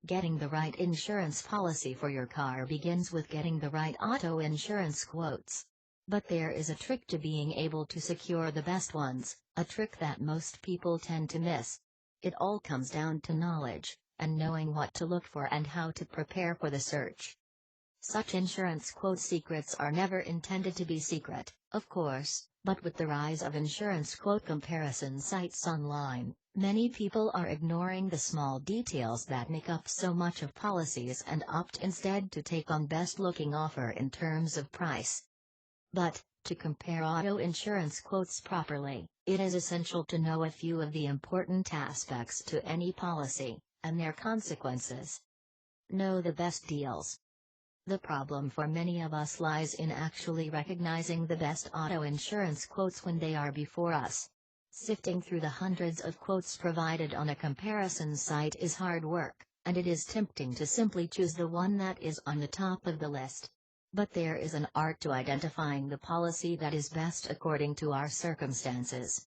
Getting the right insurance policy for your car begins with getting the right auto insurance quotes. But there is a trick to being able to secure the best ones, a trick that most people tend to miss. It all comes down to knowledge, and knowing what to look for and how to prepare for the search. Such insurance quote secrets are never intended to be secret, of course, but with the rise of insurance quote comparison sites online, many people are ignoring the small details that make up so much of policies and opt instead to take on best-looking offer in terms of price. But, to compare auto insurance quotes properly, it is essential to know a few of the important aspects to any policy, and their consequences. Know the best deals. The problem for many of us lies in actually recognizing the best auto insurance quotes when they are before us. Sifting through the hundreds of quotes provided on a comparison site is hard work, and it is tempting to simply choose the one that is on the top of the list. But there is an art to identifying the policy that is best according to our circumstances.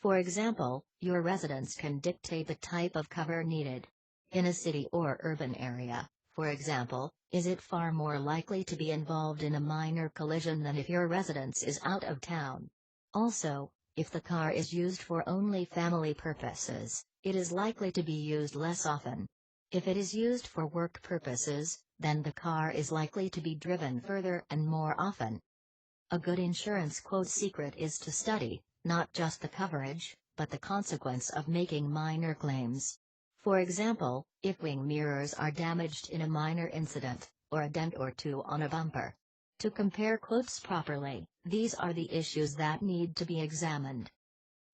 For example, your residence can dictate the type of cover needed. In a city or urban area, for example, is it far more likely to be involved in a minor collision than if your residence is out of town? Also, if the car is used for only family purposes, it is likely to be used less often. If it is used for work purposes, then the car is likely to be driven further and more often. A good insurance quote secret is to study, not just the coverage, but the consequence of making minor claims. For example, if wing mirrors are damaged in a minor incident, or a dent or two on a bumper. To compare quotes properly, these are the issues that need to be examined.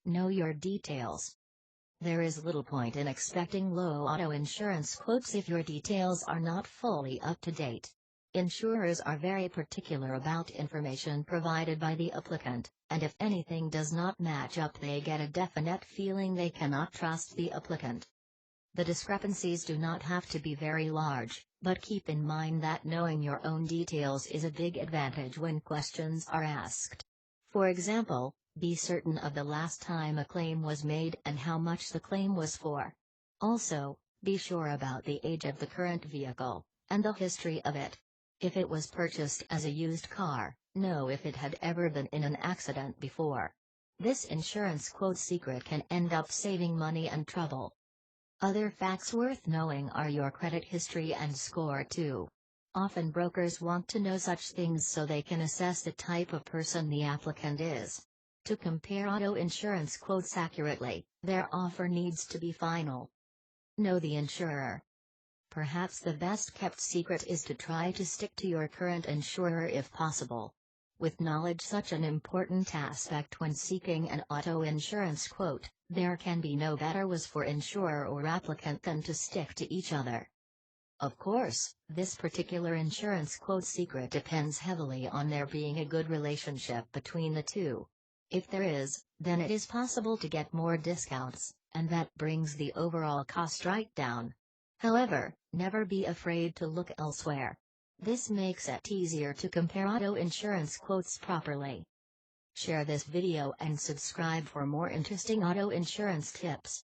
Know your details. There is little point in expecting low auto insurance quotes if your details are not fully up to date. Insurers are very particular about information provided by the applicant, and if anything does not match up, they get a definite feeling they cannot trust the applicant. The discrepancies do not have to be very large, but keep in mind that knowing your own details is a big advantage when questions are asked. For example, be certain of the last time a claim was made and how much the claim was for. Also, be sure about the age of the current vehicle, and the history of it. If it was purchased as a used car, know if it had ever been in an accident before. This insurance quote secret can end up saving money and trouble. Other facts worth knowing are your credit history and score too. Often brokers want to know such things so they can assess the type of person the applicant is. To compare auto insurance quotes accurately, their offer needs to be final. Know the insurer. Perhaps the best kept secret is to try to stick to your current insurer if possible. With knowledge such an important aspect when seeking an auto insurance quote, there can be no better was for insurer or applicant than to stick to each other. Of course, this particular insurance quote secret depends heavily on there being a good relationship between the two. If there is, then it is possible to get more discounts, and that brings the overall cost right down. However, never be afraid to look elsewhere. This makes it easier to compare auto insurance quotes properly. Share this video and subscribe for more interesting auto insurance tips.